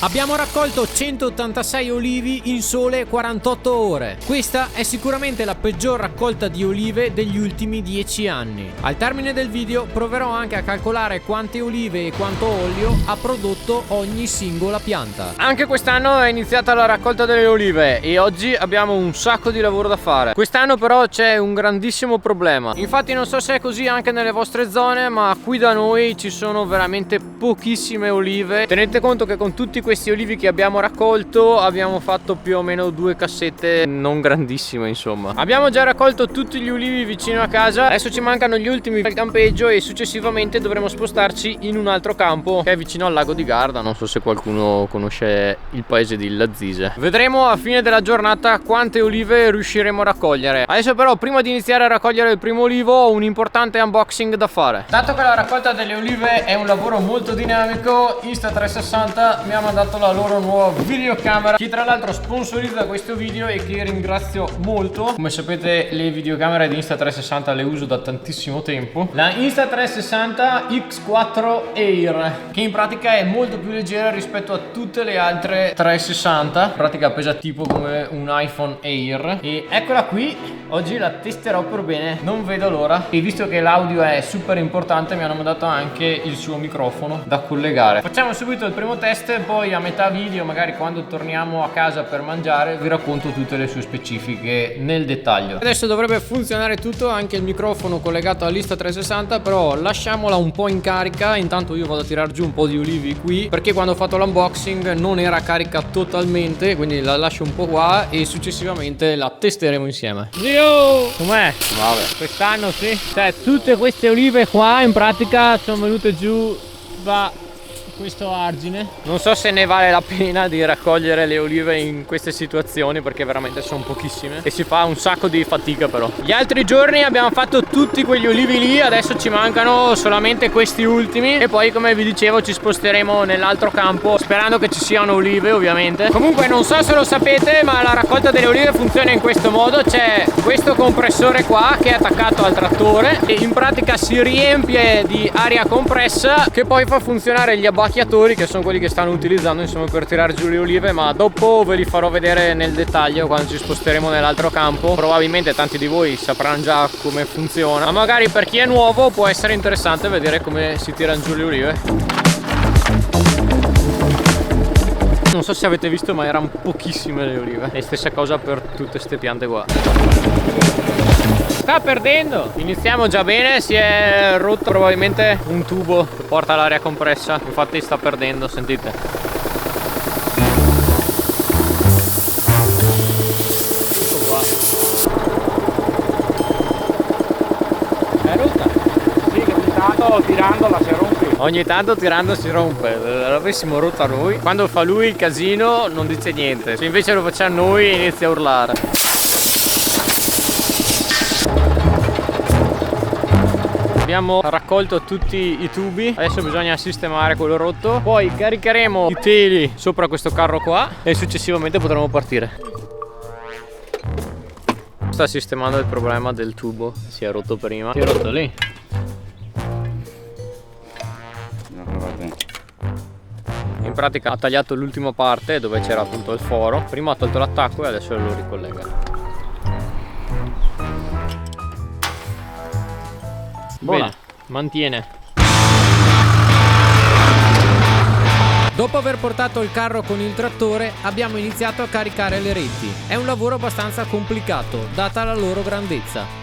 Abbiamo raccolto 186 olivi in sole 48 ore. Questa è sicuramente la peggior raccolta di olive degli ultimi 10 anni. Al termine del video proverò anche a calcolare quante olive e quanto olio ha prodotto ogni singola pianta. Anche quest'anno è iniziata la raccolta delle olive e oggi abbiamo un sacco di lavoro da fare. Quest'anno però c'è un grandissimo problema. Infatti non so se è così anche nelle vostre zone, ma qui da noi ci sono veramente pochissime olive. Tenete conto che con tutti questi olivi che abbiamo raccolto abbiamo fatto più o meno 2 cassette non grandissime, insomma. Abbiamo già raccolto tutti gli olivi vicino a casa, adesso ci mancano gli ultimi al campeggio e successivamente dovremo spostarci in un altro campo che è vicino al lago di Garda. Non so se qualcuno conosce il paese di Lazzise. Vedremo a fine della giornata quante olive riusciremo a raccogliere. Adesso però, prima di iniziare a raccogliere il primo olivo, ho un importante unboxing da fare. Dato che la raccolta delle olive è un lavoro molto dinamico, Insta360 mi ha mandato la loro nuova videocamera, che tra l'altro sponsorizza questo video e che ringrazio molto. Come sapete, le videocamere di Insta360 le uso da tantissimo tempo. La Insta360 X4 Air, che in pratica è molto più leggera rispetto a tutte le altre 360. In pratica pesa tipo come un iPhone Air. E eccola qui, oggi la testerò per bene, non vedo l'ora. E visto che l'audio è super importante, mi hanno mandato anche il suo microfono da collegare. Facciamo subito il primo test, poi a metà video, magari quando torniamo a casa per mangiare, vi racconto tutte le sue specifiche nel dettaglio. Adesso dovrebbe funzionare tutto, anche il microfono collegato all'Insta360, però lasciamola un po' in carica. Intanto io vado a tirar giù un po' di olivi qui, perché quando ho fatto l'unboxing non era carica totalmente, quindi la lascio un po' qua e successivamente la testeremo insieme. Zio, com'è? Vabbè. Quest'anno sì. Cioè, tutte queste olive qua in pratica sono venute giù da questo argine. Non so se ne vale la pena di raccogliere le olive in queste situazioni, perché veramente sono pochissime e si fa un sacco di fatica. Però gli altri giorni abbiamo fatto tutti quegli olivi lì, adesso ci mancano solamente questi ultimi e poi, come vi dicevo, ci sposteremo nell'altro campo sperando che ci siano olive, ovviamente. Comunque non so se lo sapete, ma la raccolta delle olive funziona in questo modo. C'è questo compressore qua che è attaccato al trattore e in pratica si riempie di aria compressa che poi fa funzionare gli abbacchiatori, che sono quelli che stanno utilizzando, insomma, per tirare giù le olive, ma dopo ve li farò vedere nel dettaglio quando ci sposteremo nell'altro campo. Probabilmente tanti di voi sapranno già come funziona, ma magari per chi è nuovo può essere interessante vedere come si tirano giù le olive. Non so se avete visto, ma erano pochissime le olive, e stessa cosa per tutte queste piante qua. Sta perdendo. Iniziamo già bene, si è rotto probabilmente un tubo che porta l'aria compressa, infatti sta perdendo, sentite. Ecco qua. È rotta? Sì, che ogni tanto tirandola si rompe. Ogni tanto tirando si rompe. L'avessimo rotta noi. Quando fa lui il casino non dice niente, se invece lo facciamo noi inizia a urlare. Abbiamo raccolto tutti i tubi, adesso bisogna sistemare quello rotto, poi caricheremo i teli sopra questo carro qua e successivamente potremo partire. Sta sistemando il problema del tubo, si è rotto prima. Si è rotto lì. In pratica ha tagliato l'ultima parte dove c'era appunto il foro, prima ha tolto l'attacco e adesso lo ricollega. Bene, mantiene. Dopo aver portato il carro con il trattore, abbiamo iniziato a caricare le reti. È un lavoro abbastanza complicato, data la loro grandezza.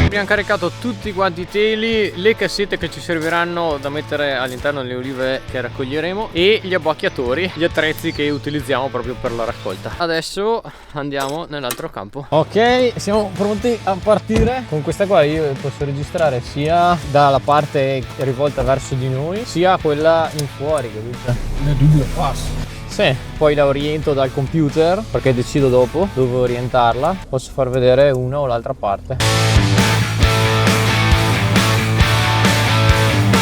Abbiamo caricato tutti quanti i teli, le cassette che ci serviranno da mettere all'interno delle olive che raccoglieremo e gli abbacchiatori, gli attrezzi che utilizziamo proprio per la raccolta. Adesso andiamo nell'altro campo. Ok, siamo pronti a partire. Con questa qua io posso registrare sia dalla parte rivolta verso di noi, sia quella in fuori, capito? Le due passo. Sì, poi la oriento dal computer perché decido dopo dove orientarla. Posso far vedere una o l'altra parte.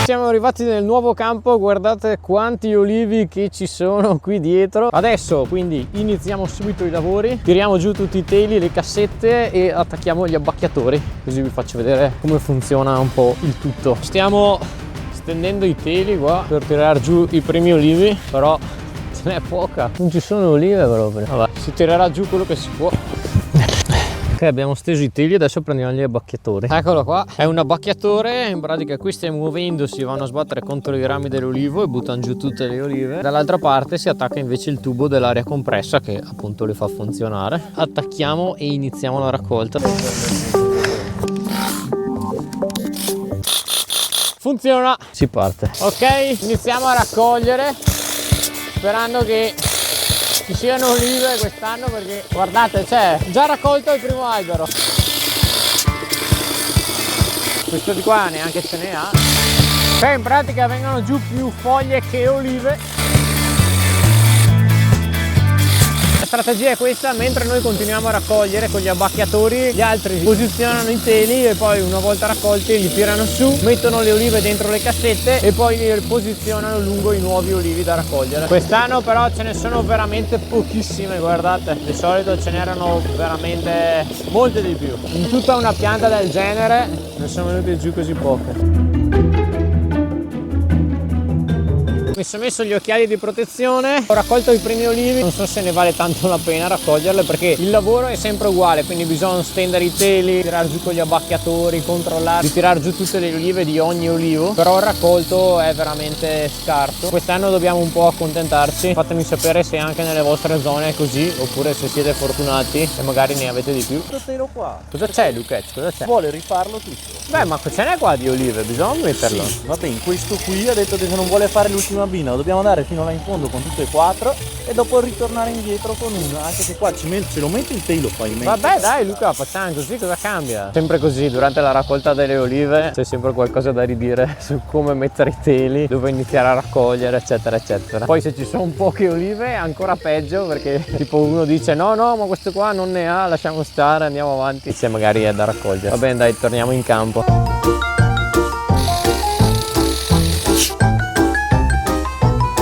Siamo arrivati nel nuovo campo, guardate quanti olivi che ci sono qui dietro. Adesso quindi iniziamo subito i lavori, tiriamo giù tutti i teli, le cassette e attacchiamo gli abbacchiatori, così vi faccio vedere come funziona un po' il tutto. Stiamo stendendo i teli qua per tirare giù i primi olivi, però ce n'è poca, non ci sono olive proprio. Vabbè, si tirerà giù quello che si può. Ok, abbiamo steso i teli, adesso prendiamo gli abbacchiatori. Eccolo qua, è un abbacchiatore, in pratica questi muovendosi vanno a sbattere contro i rami dell'olivo e buttano giù tutte le olive. Dall'altra parte si attacca invece il tubo dell'aria compressa che appunto le fa funzionare. Attacchiamo e iniziamo la raccolta. Funziona, si parte. Ok, iniziamo a raccogliere sperando che ci siano olive quest'anno, perché guardate, c'è già raccolto il primo albero. Questo di qua neanche ce ne ha. Cioè in pratica vengono giù più foglie che olive. La strategia è questa: mentre noi continuiamo a raccogliere con gli abbacchiatori, gli altri posizionano i teli e poi una volta raccolti li tirano su, mettono le olive dentro le cassette e poi li posizionano lungo i nuovi olivi da raccogliere. Quest'anno però ce ne sono veramente pochissime, guardate, di solito ce n'erano veramente molte di più. In tutta una pianta del genere ne sono venute giù così poche. Mi sono messo gli occhiali di protezione, ho raccolto i primi olivi, non so se ne vale tanto la pena raccoglierle perché il lavoro è sempre uguale, quindi bisogna stendere i teli, tirare giù con gli abbacchiatori, controllare di tirare giù tutte le olive di ogni olivo, però il raccolto è veramente scarso. Quest'anno dobbiamo un po' accontentarci, fatemi sapere se anche nelle vostre zone è così oppure se siete fortunati e magari ne avete di più. Questo telo qua Cosa c'è, Lucchezzo? Cosa c'è? vuole rifarlo tutto. Beh, ma ce n'è qua di olive, bisogna metterlo. Sì, vabbè, in questo qui ha detto che se non vuole fare l'ultima bina dobbiamo andare fino là in fondo con tutte e quattro e dopo ritornare indietro con una, anche se qua ce lo metti il telo poi in mezzo. Vabbè dai Luca, facciamo così, cosa cambia? Sempre così, durante la raccolta delle olive c'è sempre qualcosa da ridire su come mettere i teli, dove iniziare a raccogliere, eccetera eccetera. Poi se ci sono poche olive è ancora peggio, perché tipo uno dice no ma questo qua non ne ha, lasciamo stare, andiamo avanti, se magari è da raccogliere. Va bene dai, torniamo in campo.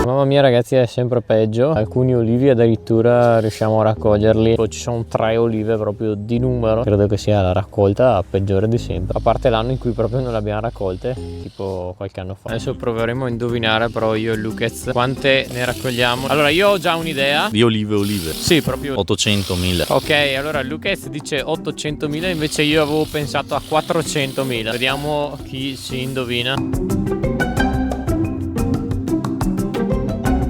Mamma mia ragazzi, è sempre peggio. Alcuni olivi addirittura riusciamo a raccoglierli. Ci sono 3 olive proprio di numero. Credo che sia la raccolta peggiore di sempre, a parte l'anno in cui proprio non le abbiamo raccolte, tipo qualche anno fa. Adesso proveremo a indovinare però io e Lucchez quante ne raccogliamo. Allora io ho già un'idea. Di olive. Sì, proprio 800.000. Ok, allora Lucchez dice 800.000, invece io avevo pensato a 400.000. Vediamo chi si indovina.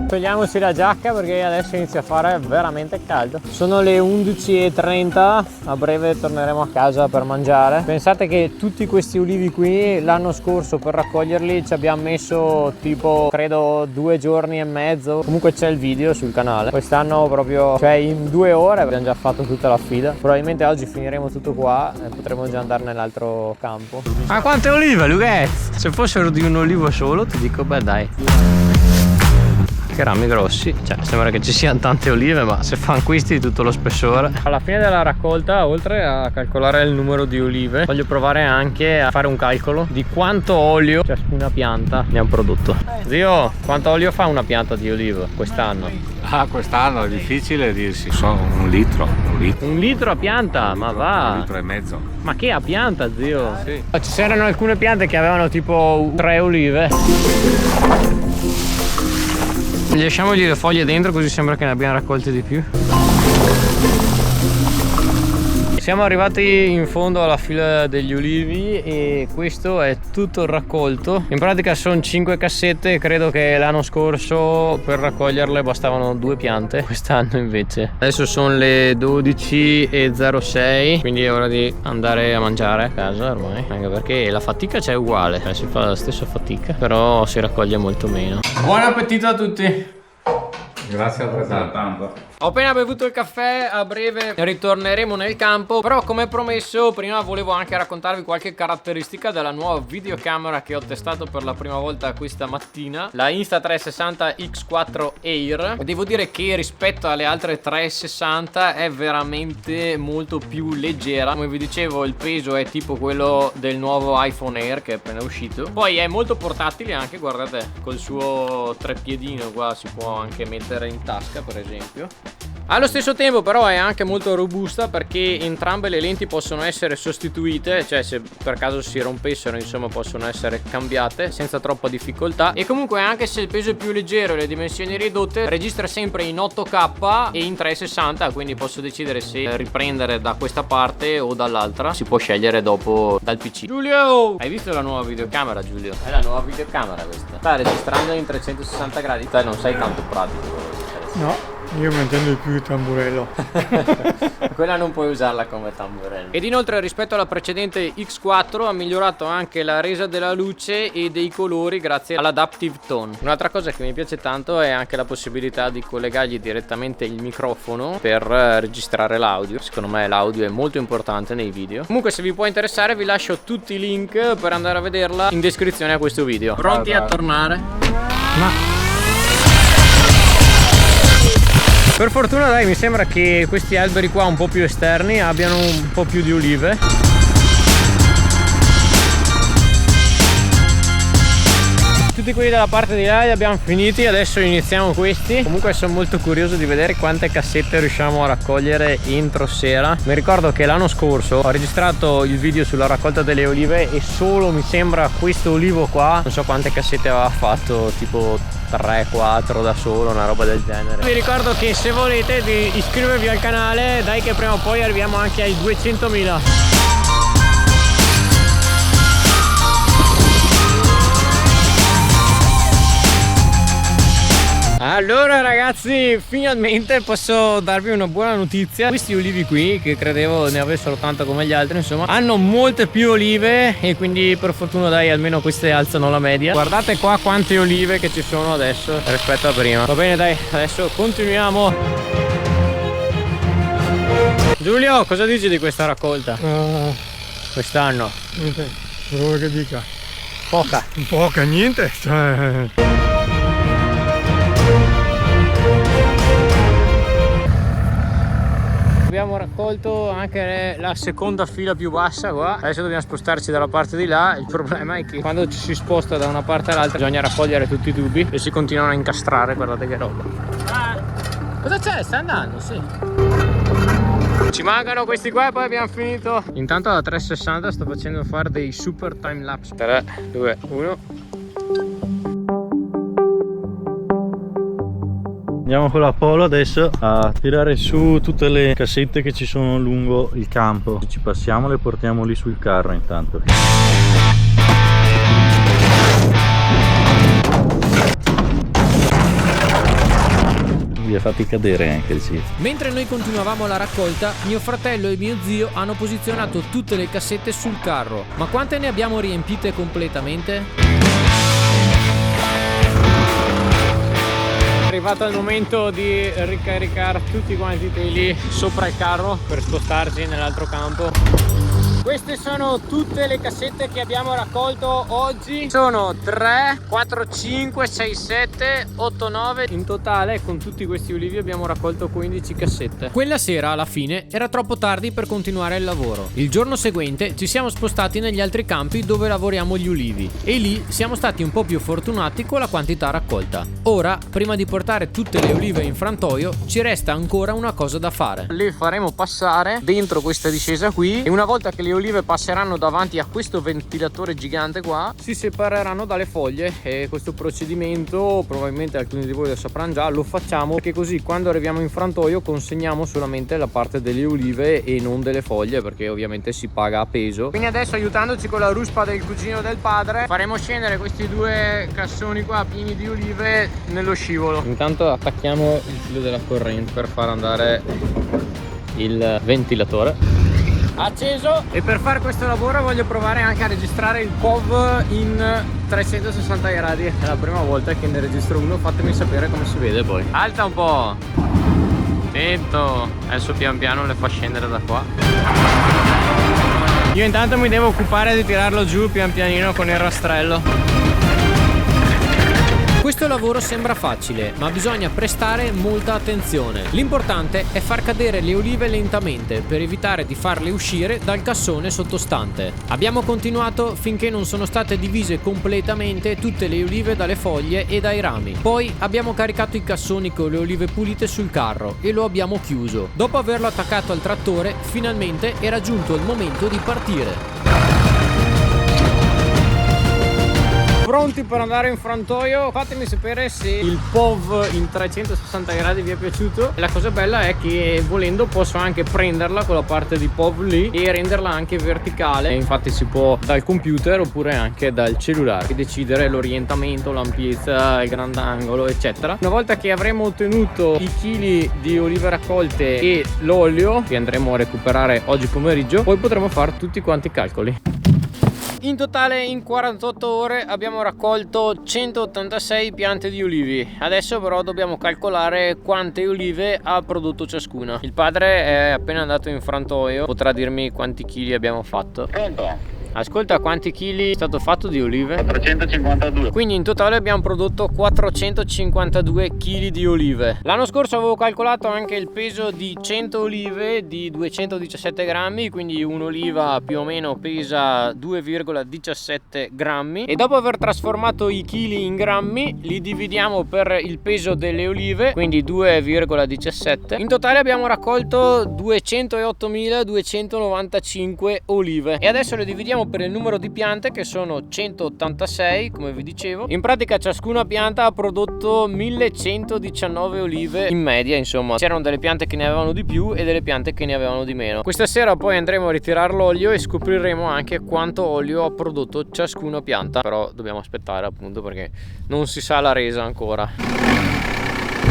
Togliamoci la giacca perché adesso inizia a fare veramente caldo. Sono le 11:30, a breve torneremo a casa per mangiare. Pensate che tutti questi olivi qui l'anno scorso per raccoglierli ci abbiamo messo tipo credo 2 giorni e mezzo. Comunque c'è il video sul canale. Quest'anno proprio, cioè in 2 ore abbiamo già fatto tutta la fila. Probabilmente oggi finiremo tutto qua e potremo già andare nell'altro campo. Ma quante olive, Lucchez? Se fossero di un olivo solo ti dico beh dai, che rami grossi, cioè sembra che ci siano tante olive, ma se fanno questi di tutto lo spessore. Alla fine della raccolta, oltre a calcolare il numero di olive, voglio provare anche a fare un calcolo di quanto olio ciascuna pianta ne ha prodotto. Zio, quanto olio fa una pianta di olivo quest'anno? Ah, quest'anno è difficile dirsi, sono un litro. 1 litro a pianta? Ma va! 1 litro e mezzo. Ma che a pianta, zio? Sì. Ci c'erano alcune piante che avevano tipo 3 olive. Lasciamogli le foglie dentro così sembra che ne abbiamo raccolte di più. Siamo arrivati in fondo alla fila degli olivi e questo è tutto il raccolto. In pratica sono 5 cassette, credo che l'anno scorso per raccoglierle bastavano 2 piante, quest'anno invece. Adesso sono le 12:06, quindi è ora di andare a mangiare a casa ormai, anche perché la fatica c'è uguale, si fa la stessa fatica, però si raccoglie molto meno. Buon appetito a tutti! Grazie altrettanto. Ho appena bevuto il caffè, a breve ritorneremo nel campo, però come promesso prima volevo anche raccontarvi qualche caratteristica della nuova videocamera che ho testato per la prima volta questa mattina, la Insta360 X4 Air. Devo dire che rispetto alle altre 360 è veramente molto più leggera. Come vi dicevo, il peso è tipo quello del nuovo iPhone Air che è appena uscito. Poi è molto portatile anche, guardate, col suo treppiedino qua si può anche mettere in tasca per esempio. Allo stesso tempo però è anche molto robusta, perché entrambe le lenti possono essere sostituite, cioè se per caso si rompessero insomma possono essere cambiate senza troppa difficoltà. E comunque anche se il peso è più leggero e le dimensioni ridotte, registra sempre in 8K e in 360, quindi posso decidere se riprendere da questa parte o dall'altra, si può scegliere dopo dal PC. Giulio, hai visto la nuova videocamera, Giulio? È la nuova videocamera questa, sta registrando in 360 gradi. Te non sei tanto pratico. No, io mi intendo di più il tamburello. Quella non puoi usarla come tamburello. Ed inoltre rispetto alla precedente X4 ha migliorato anche la resa della luce e dei colori grazie all'Adaptive Tone. Un'altra cosa che mi piace tanto è anche la possibilità di collegargli direttamente il microfono per registrare l'audio. Secondo me l'audio è molto importante nei video. Comunque se vi può interessare vi lascio tutti i link per andare a vederla in descrizione a questo video. Pronti a tornare? Ma per fortuna dai, mi sembra che questi alberi qua un po' più esterni abbiano un po' più di olive. Tutti quelli dalla parte di là li abbiamo finiti, adesso iniziamo questi. Comunque sono molto curioso di vedere quante cassette riusciamo a raccogliere entro sera. Mi ricordo che l'anno scorso ho registrato il video sulla raccolta delle olive e solo mi sembra questo olivo qua, non so quante cassette aveva fatto, tipo 3-4 da solo, una roba del genere. Vi ricordo che se volete di iscrivervi al canale, dai che prima o poi arriviamo anche ai 200.000. Allora ragazzi, finalmente posso darvi una buona notizia. Questi olivi qui, che credevo ne avessero tanto come gli altri, insomma, hanno molte più olive e quindi per fortuna dai, almeno queste alzano la media. Guardate qua quante olive che ci sono adesso rispetto a prima. Va bene dai, adesso continuiamo. Giulio, cosa dici di questa raccolta? Quest'anno? Niente, cosa vuoi che dica? Poca. Poca, niente, cioè... Abbiamo raccolto anche la seconda fila più bassa qua. Adesso dobbiamo spostarci dalla parte di là. Il problema è che quando ci si sposta da una parte all'altra bisogna raccogliere tutti i tubi e si continuano a incastrare. Guardate che roba. Cosa c'è? Sta andando, sì. Ci mancano questi qua e poi abbiamo finito. Intanto da 360 sto facendo fare dei super time lapse. 3, 2, 1. Andiamo con la Polo adesso a tirare su tutte le cassette che ci sono lungo il campo. Ci passiamo, le portiamo lì sul carro intanto. Vi ha fatti cadere anche il sito. Mentre noi continuavamo la raccolta, mio fratello e mio zio hanno posizionato tutte le cassette sul carro. Ma quante ne abbiamo riempite completamente? È arrivato il momento di ricaricare tutti quanti i teli sopra il carro per spostarci nell'altro campo. Queste sono tutte le cassette che abbiamo raccolto oggi. Sono 3, 4, 5, 6, 7, 8, 9. In totale con tutti questi olivi abbiamo raccolto 15 cassette. Quella sera alla fine era troppo tardi per continuare il lavoro. Il giorno seguente ci siamo spostati negli altri campi dove lavoriamo gli ulivi e lì siamo stati un po' più fortunati con la quantità raccolta. Ora, prima di portare tutte le olive in frantoio, ci resta ancora una cosa da fare. Le faremo passare dentro questa discesa qui e una volta che le olive passeranno davanti a questo ventilatore gigante qua, si separeranno dalle foglie e questo procedimento probabilmente alcuni di voi lo sapranno già, lo facciamo perché così quando arriviamo in frantoio consegniamo solamente la parte delle olive e non delle foglie, perché ovviamente si paga a peso. Quindi adesso, aiutandoci con la ruspa del cugino del padre, faremo scendere questi due cassoni qua pieni di olive nello scivolo. Intanto attacchiamo il filo della corrente per far andare il ventilatore acceso. E per fare questo lavoro voglio provare anche a registrare il POV in 360 gradi. È la prima volta che ne registro uno, fatemi sapere come si vede poi. Alza un po', attento, adesso pian piano le fa scendere da qua. Io intanto mi devo occupare di tirarlo giù pian pianino con il rastrello. Questo lavoro sembra facile, ma bisogna prestare molta attenzione. L'importante è far cadere le olive lentamente per evitare di farle uscire dal cassone sottostante. Abbiamo continuato finché non sono state divise completamente tutte le olive dalle foglie e dai rami. Poi abbiamo caricato i cassoni con le olive pulite sul carro e lo abbiamo chiuso. Dopo averlo attaccato al trattore, finalmente era giunto il momento di partire. Pronti per andare in frantoio? Fatemi sapere se il POV in 360 gradi vi è piaciuto. La cosa bella è che volendo posso anche prenderla con la parte di POV lì e renderla anche verticale. Infatti si può dal computer oppure anche dal cellulare decidere l'orientamento, l'ampiezza, il grandangolo eccetera. Una volta che avremo ottenuto i chili di olive raccolte e l'olio che andremo a recuperare oggi pomeriggio, poi potremo fare tutti quanti i calcoli. In totale in 48 ore abbiamo raccolto 186 piante di olivi. Adesso però dobbiamo calcolare quante olive ha prodotto ciascuna. Il padre è appena andato in frantoio, potrà dirmi quanti chili abbiamo fatto. Pronto? Ascolta, quanti chili è stato fatto di olive? 452. Quindi in totale abbiamo prodotto 452 kg di olive. L'anno scorso avevo calcolato anche il peso di 100 olive di 217 grammi, quindi un'oliva più o meno pesa 2,17 grammi. E dopo aver trasformato i chili in grammi, li dividiamo per il peso delle olive, quindi 2,17. In totale abbiamo raccolto 208.295 olive. E adesso le dividiamo per il numero di piante, che sono 186 come vi dicevo. In pratica ciascuna pianta ha prodotto 1119 olive in media, insomma c'erano delle piante che ne avevano di più e delle piante che ne avevano di meno. Questa sera poi andremo a ritirare l'olio e scopriremo anche quanto olio ha prodotto ciascuna pianta, però dobbiamo aspettare appunto perché non si sa la resa ancora.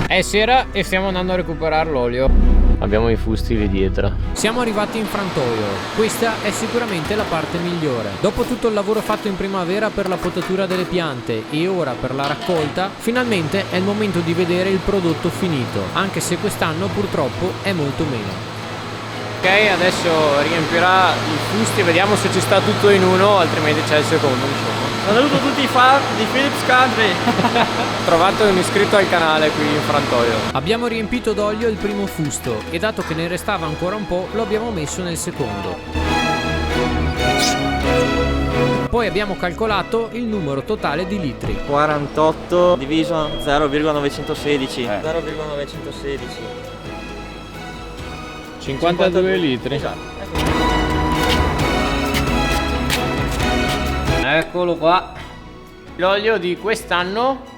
È sera e stiamo andando a recuperare l'olio. Abbiamo i fusti lì dietro. Siamo arrivati in frantoio. Questa è sicuramente la parte migliore. Dopo tutto il lavoro fatto in primavera per la potatura delle piante e ora per la raccolta, finalmente è il momento di vedere il prodotto finito, anche se quest'anno purtroppo è molto meno. Ok, adesso riempirà i fusti, vediamo se ci sta tutto in uno, altrimenti c'è il secondo, insomma. Saluto tutti i fan di Philips Country. Ho trovato un iscritto al canale qui in frantoio. Abbiamo riempito d'olio il primo fusto e dato che ne restava ancora un po', lo abbiamo messo nel secondo. Poi abbiamo calcolato il numero totale di litri. 48 diviso 0,916. 0,916. 52 litri. Esatto. Eccolo qua. L'olio di quest'anno.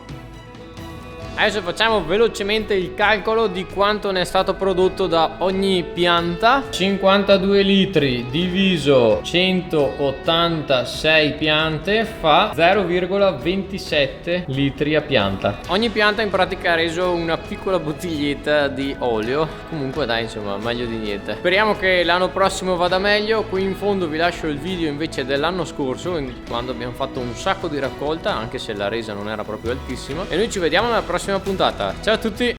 Adesso facciamo velocemente il calcolo di quanto ne è stato prodotto da ogni pianta. 52 litri diviso 186 piante fa 0,27 litri a pianta. Ogni pianta in pratica ha reso una piccola bottiglietta di olio. Comunque dai, insomma, meglio di niente. Speriamo che l'anno prossimo vada meglio. Qui in fondo vi lascio il video invece dell'anno scorso, quando abbiamo fatto un sacco di raccolta, anche se la resa non era proprio altissima. E noi ci vediamo nella prossima puntata. Ciao a tutti!